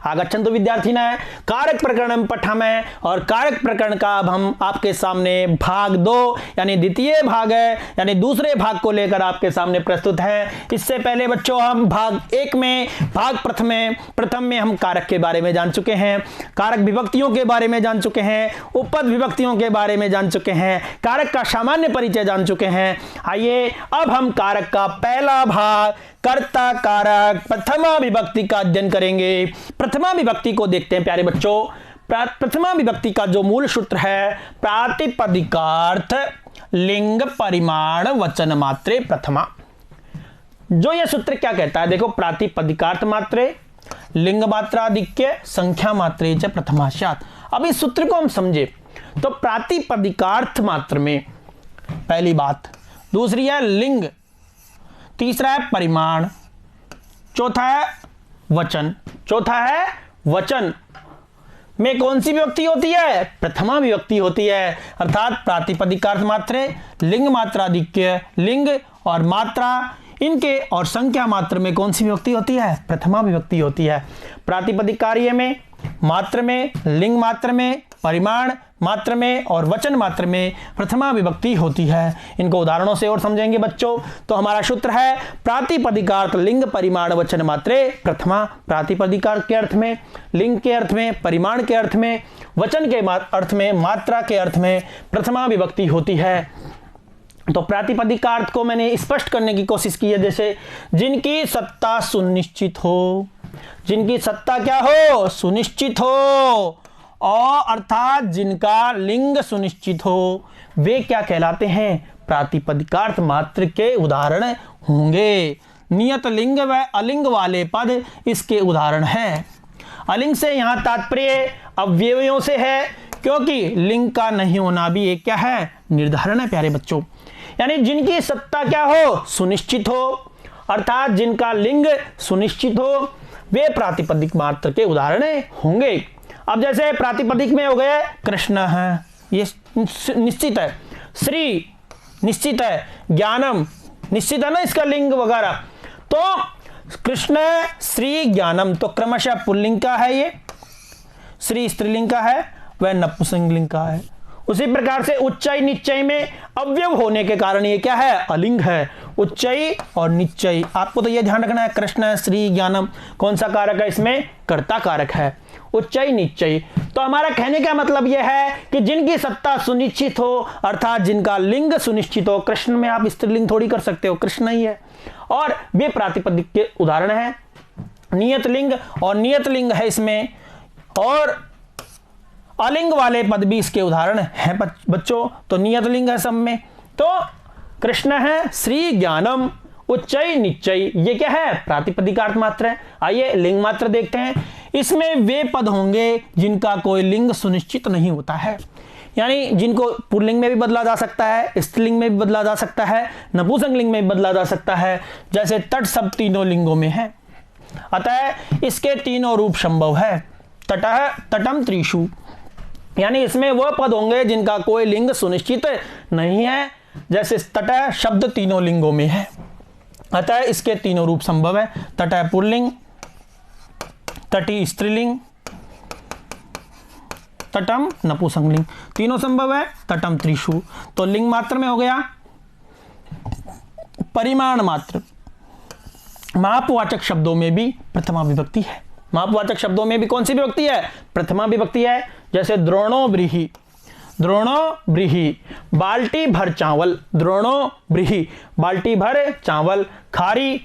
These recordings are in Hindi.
आगच्छन्तु विद्यार्थिनः कारक प्रकरणं पठामः। और कारक प्रकरण का अब हम आपके सामने भाग 2 यानी द्वितीय भाग है, यानी दूसरे भाग को लेकर आपके सामने प्रस्तुत है। इससे पहले बच्चों हम भाग 1 में प्रथम में हम कारक के बारे में जान चुके हैं, कारक विभक्तियों के बारे में जान चुके हैं, उपपद विभक्तियों के बारे में जान चुके हैं, कारक का सामान्य परिचय जान चुके हैं। आइए अब हम कारक का पहला भाग कर्ता कारक प्रथमा विभक्ति का अध्ययन करेंगे। प्रथमा विभक्ति को देखते हैं प्यारे बच्चों। प्रथमा विभक्ति का जो मूल सूत्र है प्रातिपदिकार्थ लिंग परिमाण वचन मात्रे प्रथमा। जो यह सूत्र क्या कहता है, देखो प्रातिपदिकार्थ मात्रे लिंग मात्राधिक्य संख्या मात्रे च प्रथमा स्यात्। अब इस सूत्र को हम समझे तो प्रातिपदिकार्थ मात्र में पहली बात, दूसरी है लिंग, तीसरा है परिमाण, चौथा है वचन में कौन सी विभक्ति होती है, प्रथमा विभक्ति होती है। अर्थात प्रातिपदिकार्थ मात्रे लिंग मात्राधिक्य लिंग और मात्रा इनके और संख्या मात्र में कौन सी विभक्ति होती है, प्रथमा विभक्ति होती है। प्रातिपदिक कार्य में मात्र में, लिंग मात्र में, परिमाण मात्र में और वचन मात्र में प्रथमा विभक्ति होती है। इनको उदाहरणों से और समझेंगे बच्चों। तो हमारा सूत्र है प्रातिपदिकार्थ लिंग परिमाण वचन मात्रे प्रथमा। प्रातिपदिकार्थ के अर्थ में, लिंग के अर्थ में, परिमाण के अर्थ में, वचन के अर्थ में, मात्रा के अर्थ में प्रथमा विभक्ति होती है। तो प्रातिपदिक अर्थ को मैंने स्पष्ट करने की कोशिश की है, जैसे जिनकी सत्ता सुनिश्चित हो, जिनकी सत्ता क्या हो, सुनिश्चित हो, और अर्थात जिनका लिंग सुनिश्चित हो, वे क्या कहलाते हैं, प्रातिपदिकार्थ मात्र के उदाहरण होंगे। नियत लिंग व अलिंग वाले पद इसके उदाहरण हैं। अलिंग से यहाँ तात्पर्य अव्ययों से है, क्योंकि लिंग का नहीं होना भी एक क्या है, निर्धारण है प्यारे बच्चों। यानी जिनकी सत्ता क्या हो, सुनिश्चित हो, अर्थात जिनका लिंग सुनिश्चित हो, वे प्रातिपदिक मात्र के उदाहरण होंगे। अब जैसे प्रातिपदिक में हो गए कृष्ण है, ये निश्चित है, श्री निश्चित है, ज्ञानम निश्चित है ना इसका लिंग वगैरह। तो कृष्ण श्री ज्ञानम तो क्रमशः पुल्लिंग का है, ये श्री स्त्रीलिंग का है, वह नपुंसकलिंग का है। उसी प्रकार से उच्चई निश्चय में अव्यव होने के कारण ये क्या है, अलिंग है। उच्चई और निश्चय आपको तो ये ध्यान रखना है, कृष्ण श्री ज्ञानम कौन सा कारक है, इसमें कर्ता कारक है, उच्चई निश्चय। तो हमारा कहने का मतलब यह है कि जिनकी सत्ता सुनिश्चित हो, अर्थात जिनका लिंग सुनिश्चित हो, कृष्ण में आप स्त्रीलिंग थोड़ी कर सकते हो, कृष्ण ही है, और वे प्रातिपदिक के उदाहरण है। नियत लिंग और नियत लिंग है इसमें, और अलिंग वाले पद भी इसके उदाहरण हैं बच्चों। तो नियत लिंग है सब में, तो कृष्ण है, श्री ज्ञानम, उच्चई निश्चय, ये क्या है, प्रातिपदिकार्थ मात्र है। आइए लिंग मात्र देखते हैं। इसमें वे पद होंगे जिनका कोई लिंग सुनिश्चित नहीं होता है, यानी जिनको पुल्लिंग में भी बदला जा सकता है, स्त्रीलिंग में भी बदला जा सकता है, नपुंसकलिंग में भी बदला जा सकता है, जैसे तट सब तीनों लिंगों में है। अतः इसके तीनों रूप संभव है। तटः तटम त्रिषु, यानी इसमें वह पद होंगे जिनका कोई लिंग सुनिश्चित नहीं है, जैसे तटः शब्द तीनों लिंगों में है, अतः इसके तीनों रूप संभव है। तटः पुल्लिंग, तटी स्त्रीलिंग, तटम नपुंसकलिंग, तीनों संभव है। तटम त्रिषु तो लिंग मात्र में हो गया। परिमाण मात्र, मापवाचक शब्दों में भी प्रथमा विभक्ति है। मापवाचक शब्दों में भी कौन सी विभक्ति है, प्रथमा विभक्ति है। जैसे द्रोणो ब्रीहि, द्रोणो ब्रीहि, बाल्टी भर चावल, द्रोणो ब्रीहि, बाल्टी भर चावल। खारी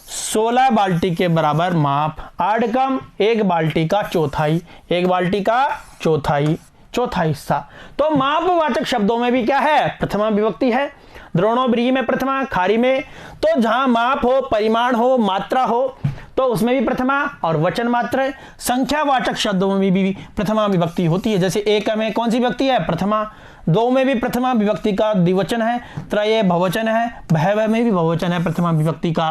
16 बाल्टी के बराबर माप। आडकम 1 बाल्टी का चौथाई, 1 बाल्टी का चौथाई, चौथा हिस्सा। तो मापवाचक शब्दों में भी क्या है, प्रथमा विभक्ति है। द्रोणो ब्रीहि में प्रथमा, खारी में, तो जहां माप हो, परिमाण हो, मात्रा हो, तो उसमें भी प्रथमा, और वचन मात्र संख्यावाचक शब्दों में भी प्रथमा विभक्ति होती है। जैसे एक में कौन सी विभक्ति है, प्रथमा। 2 में भी प्रथमा विभक्ति का द्विवचन है। त्रये बहुवचन है, बहव में भी बहुवचन है प्रथमा विभक्ति का।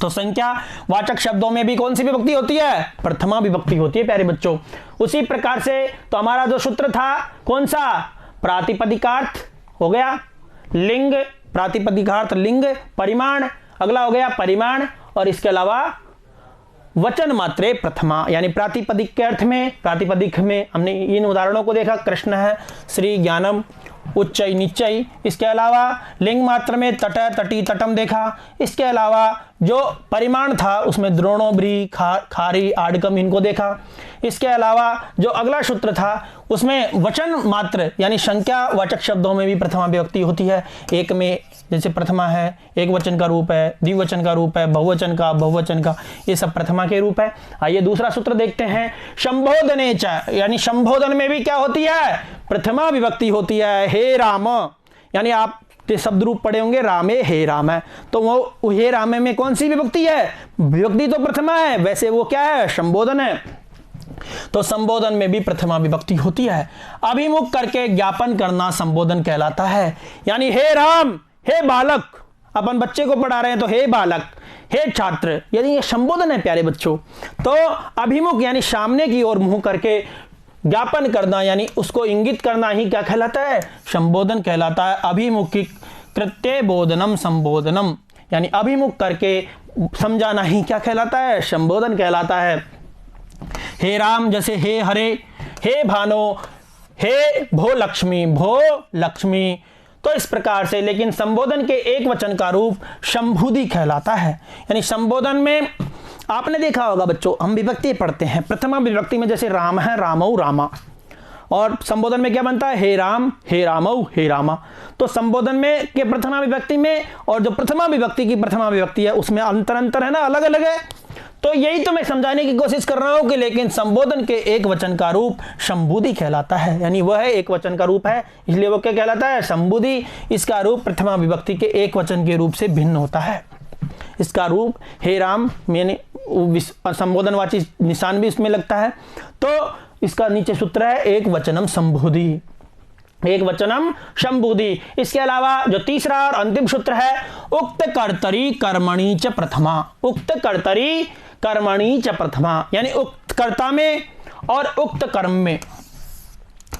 तो संख्या वाचक शब्दों में भी कौन सी विभक्ति होती है, प्रथमा विभक्ति होती है प्यारे बच्चों। उसी प्रकार से तो हमारा जो सूत्र था कौन सा, प्रातिपदिकार्थ हो गया, लिंग प्रातिपदिकार्थ लिंग, परिमाण अगला हो गया परिमाण, और इसके अलावा वचन मात्रे प्रथमा, यानी प्रातिपदिक के अर्थ में, प्रातिपदिक में हमने इन उदाहरणों को देखा, कृष्ण है, श्री, ज्ञानम, उच्चई, निश्चय। इसके अलावा लिंग मात्र में तट, तटी, तटम देखा। इसके अलावा जो परिमाण था उसमें द्रोणो, ब्री, खारी, आडकम, इनको देखा। इसके अलावा जो अगला सूत्र था उसमें वचन मात्र यानी संख्या वाचक शब्दों में भी प्रथमा विभक्ति होती है। एक में जैसे प्रथमा है, एक वचन का रूप है, द्विवचन का रूप है, बहुवचन का, बहुवचन का, ये सब प्रथमा के रूप है। आइए दूसरा सूत्र देखते हैं, संबोधने च, यानी संबोधन में भी क्या होती है, प्रथमा विभक्ति होती है। हे राम, यानी आप शब्द रूप पढ़े होंगे, रामे, हे राम है, तो वो हे रामे में कौन सी विभक्ति है, विभक्ति तो प्रथमा है, वैसे वो क्या है, संबोधन है, तो संबोधन में भी प्रथमा विभक्ति होती है। अभिमुख करके ज्ञापन करना संबोधन कहलाता है। यानी हे राम, हे बालक, अपन बच्चे को पढ़ा रहे हैं तो हे बालक, हे छात्र, यदि ये संबोधन है प्यारे बच्चों। तो अभिमुख यानी सामने की ओर मुंह करके ज्ञापन करना यानी उसको इंगित करना ही क्या कहलाता है, संबोधन कहलाता है। अभिमुखी कृत्य बोधनम संबोधनम, यानी अभिमुख करके समझाना ही क्या कहलाता है, संबोधन कहलाता है। हे राम जैसे हे हरे, हे भानो, हे भो लक्ष्मी, भो लक्ष्मी, तो इस प्रकार से। लेकिन संबोधन के एक वचन का रूप संबोधि कहलाता है। यानी संबोधन में आपने देखा होगा बच्चों, हम विभक्ति पढ़ते हैं, प्रथमा विभक्ति में जैसे राम है, रामौ, रामा, और संबोधन में क्या बनता है, हे राम, हे रामौ, हे रामा। तो संबोधन में के प्रथमा विभक्ति में और जो प्रथमा विभक्ति की प्रथमा विभक्ति है उसमें अंतर है ना, अलग अलग है। तो यही तो मैं समझाने की कोशिश कर रहा हूं कि लेकिन संबोधन के एक वचन का रूप संबोधि कहलाता है, यानी वह एक वचन का रूप है, इसलिए वो क्या कहलाता है, संबोधि। इसका रूप प्रथमा विभक्ति के एक वचन के रूप से भिन्न होता है। इसका रूप हे राम यानी संबोधनवाची निशान भी इसमें लगता है। तो इसका नीचे सूत्र है एक वचनम संबोधि, एक वचनम संबोधि। इसके अलावा जो तीसरा और अंतिम सूत्र है, उक्त कर्तरी कर्मणि च प्रथमा, उक्त कर्तरी कर्मणि च प्रथमा, यानी उक्त कर्ता में और उक्त कर्म में,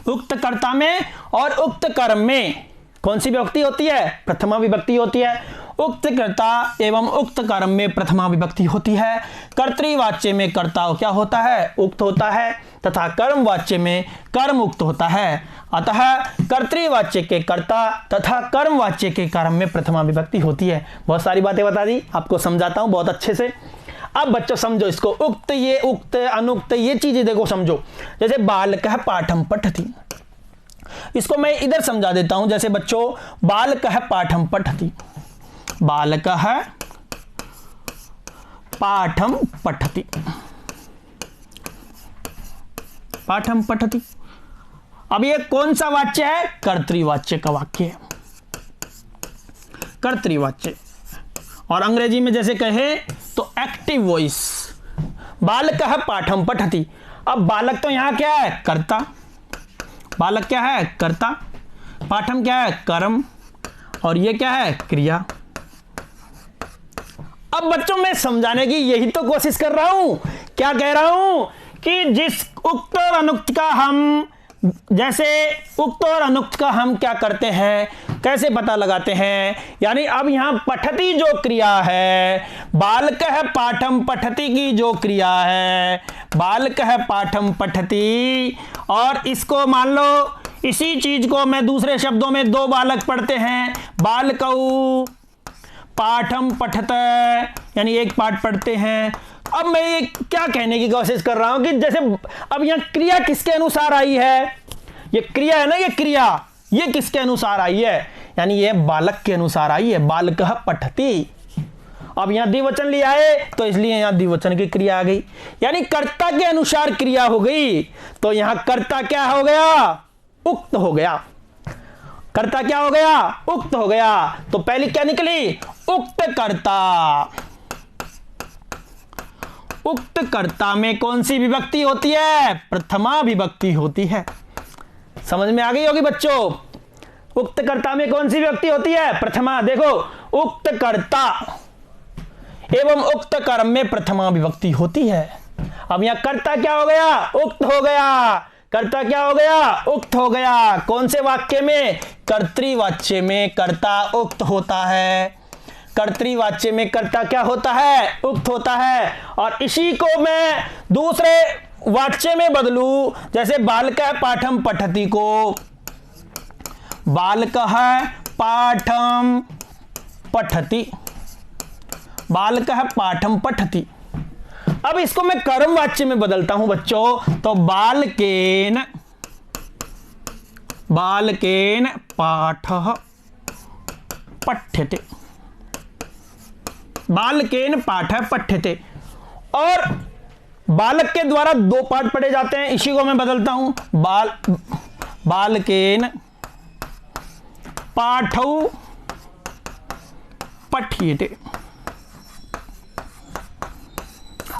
उक्त कर्ता में और उक्त कर्म में कौन सी विभक्ति होती है, प्रथमा विभक्ति होती है। उक्त कर्ता एवं उक्त कर्म में प्रथमा विभक्ति होती है। कर्तृवाच्य में कर्ता क्या होता है, उक्त होता है, तथा कर्म वाच्य में कर्म उक्त होता है। अतः कर्तृवाच्य के कर्ता तथा कर्म वाच्य के कर्म में प्रथमा विभक्ति होती है। बहुत सारी बातें बता दी, आपको समझाता हूं बहुत अच्छे से। अब बच्चों समझो इसको, उक्त, ये उक्त, अनुक्त, ये चीजें देखो समझो। जैसे बालकः पाठम पठति, इसको मैं इधर समझा देता हूं। जैसे बच्चों बालकः पाठम पठति, बालकः पाठम पठति, पाठम पठति। अब ये कौन सा वाच्य है, कर्तृवाच्य का वाक्य है, कर्तृवाच्य। और अंग्रेजी में जैसे कहे तो एक्टिव वॉइस, बालकः पाठम पठति। अब बालक तो यहां क्या है, कर्ता, बालक क्या है, कर्ता, पाठम क्या है, कर्म, और ये क्या है, क्रिया। अब बच्चों मैं समझाने की यही तो कोशिश कर रहा हूं, क्या कह रहा हूं कि जिस उक्त और अनुक्त का हम, जैसे उक्त और अनुक्त का हम क्या करते हैं, कैसे पता लगाते हैं। यानी अब यहां पठति जो क्रिया है, बालकः पाठम पठति की जो क्रिया है, बालकः पाठम पठति, और इसको मान लो इसी चीज को मैं दूसरे शब्दों में दो बालक पढ़ते हैं, बालकौ पाठम पठत, यानी एक पाठ पढ़ते हैं। अब मैं ये क्या कहने की कोशिश कर रहा हूं कि जैसे अब यहां क्रिया किसके अनुसार आई है, ये क्रिया है ना, ये क्रिया ये किसके अनुसार आई है, यानी ये बालक के अनुसार आई है, बालकः पठति। अब यहां द्विवचन लिया है तो इसलिए यहां द्विवचन की क्रिया आ गई, यानी कर्ता के अनुसार क्रिया हो गई। तो यहां कर्ता क्या हो गया, उक्त हो गया, कर्ता क्या हो गया, उक्त हो गया। तो पहली क्या निकली, उक्त कर्ता। उक्त कर्ता में कौन सी विभक्ति होती है, प्रथमा विभक्ति होती है। समझ में आ गई होगी बच्चों, उक्त कर्ता में कौन सी विभक्ति होती है, प्रथमा। देखो उक्त कर्ता एवं उक्त कर्म में प्रथमा विभक्ति होती है। अब यहां कर्ता क्या हो गया, उक्त हो गया, कर्ता क्या हो गया, उक्त हो गया। कौन से वाक्य में, कर्तृवाच्य में कर्ता उक्त होता है। कर्तृवाच्य में कर्ता क्या होता है? उक्त होता है। और इसी को मैं दूसरे वाच्य में बदलूं, जैसे बालकः पाठम पठति को बालकः पाठम पठति, बालकः पाठम पठति। अब इसको मैं कर्म वाच्य में बदलता हूं बच्चों, तो बालकेन पाठः पठ्यते, बालकेन पाठः पठ्यते। और बालक के द्वारा 2 पाठ पढ़े जाते हैं, इसी को मैं बदलता हूं, बालकेन पाठौ पठ्यते।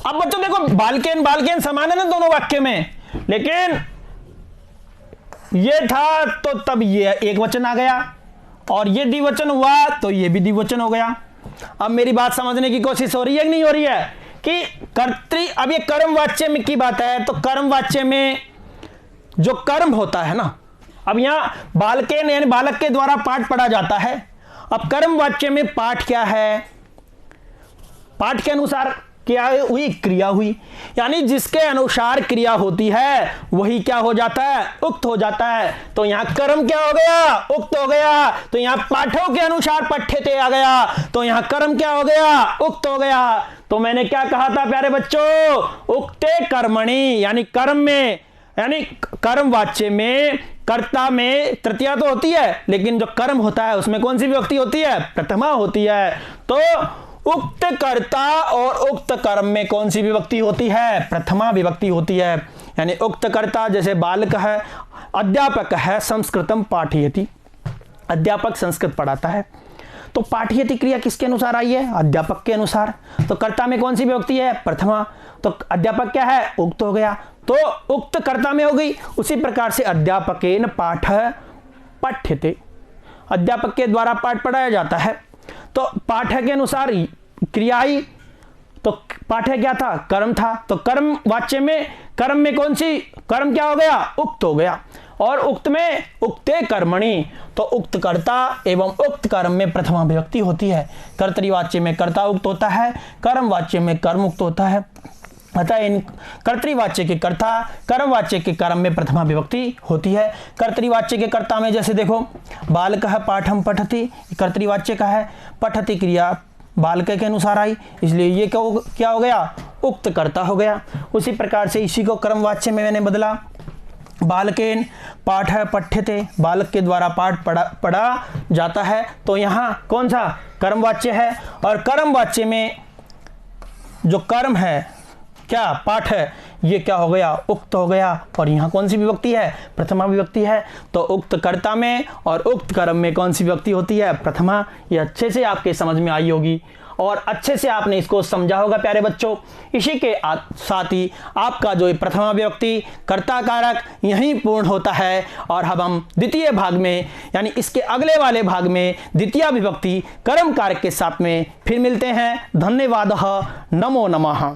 अब बच्चों देखो, बालकेन समान है ना दोनों वाक्य में, लेकिन ये था तो तब ये एक वचन आ गया, और ये द्विवचन हुआ तो ये भी द्विवचन हो गया। अब मेरी बात समझने की कोशिश हो रही है कि नहीं हो रही है? कि अब ये कर्म वाच्य में की बात है, तो कर्म वाच्य में जो कर्म होता है ना, अब यहां बालकेन यानी बालक के द्वारा पाठ पढ़ा जाता है। अब कर्म वाच्य में पाठ क्या है? पाठ के अनुसार क्या हुई? क्रिया हुई, यानी जिसके अनुसार क्रिया होती है वही क्या हो जाता है? उक्त हो जाता है। तो यहां कर्म क्या हो गया? उक्त हो गया। तो यहां पाठों के अनुसार पठ्यते आ गया, तो यहां कर्म क्या हो गया? उक्त हो गया। तो मैंने क्या कहा था प्यारे बच्चों? उक्ते कर्मणि, यानी कर्म में, यानी कर्म वाच्य में कर्ता में तृतीया तो होती है, लेकिन जो कर्म होता है उसमें कौन सी विभक्ति होती है? प्रथमा होती है। तो उक्त कर्ता और उक्त कर्म में कौन सी विभक्ति होती है? प्रथमा विभक्ति होती है। यानी उक्त कर्ता जैसे बालक है, अध्यापक है, संस्कृतम पाठयति, अध्यापक संस्कृत पढ़ाता है। तो पाठयति क्रिया किसके अनुसार आई है? अध्यापक के अनुसार। तो कर्ता में कौन सी विभक्ति है? प्रथमा। तो अध्यापक क्या है? उक्त हो गया, तो उक्त कर्ता में हो गई। उसी प्रकार से अध्यापकेन पाठः पठ्यते, अध्यापक के द्वारा पाठ पढ़ाया जाता है। तो पाठ के अनुसार क्रिया आई, तो पाठ क्या था? कर्म था। तो कर्म वाच्य में, कर्म में कौन सी कर्म क्या हो गया? उक्त हो गया। और उक्त में उक्ते कर्मणि, तो उक्त कर्ता एवं उक्त कर्म में प्रथमा विभक्ति होती है। कर्तृवाच्य में कर्ता उक्त होता है, कर्म वाच्य में कर्म उक्त होता है। अतः इन कर्तृवाच्य के कर्ता, कर्मवाच्य के कर्म में प्रथमा विभक्ति होती है। कर्तृवाच्य के कर्ता में जैसे देखो, बालकः पाठम पठति, कर्तृवाच्य का है, पठति क्रिया बालक के अनुसार आई, इसलिए ये क्या हो गया? उक्त कर्ता हो गया। उसी प्रकार से इसी को कर्मवाच्य में मैंने बदला, बालकेन पाठः पठ्यते, बालक के द्वारा पाठ पढ़ा जाता है। तो यहाँ कौन सा? कर्मवाच्य है। और कर्मवाच्य में जो कर्म है, क्या पाठ है, ये क्या हो गया? उक्त हो गया। और यहाँ कौन सी विभक्ति है? प्रथमा विभक्ति है। तो उक्त कर्ता में और उक्त कर्म में कौन सी विभक्ति होती है? प्रथमा। ये अच्छे से आपके समझ में आई होगी और अच्छे से आपने इसको समझा होगा प्यारे बच्चों। इसी के साथ ही आपका जो प्रथमा विभक्ति कर्ता कारक यहीं पूर्ण होता है। और अब हम द्वितीय भाग में, यानी इसके अगले वाले भाग में द्वितीय विभक्ति कर्म कारक के साथ में फिर मिलते हैं। धन्यवाद। नमो नमः।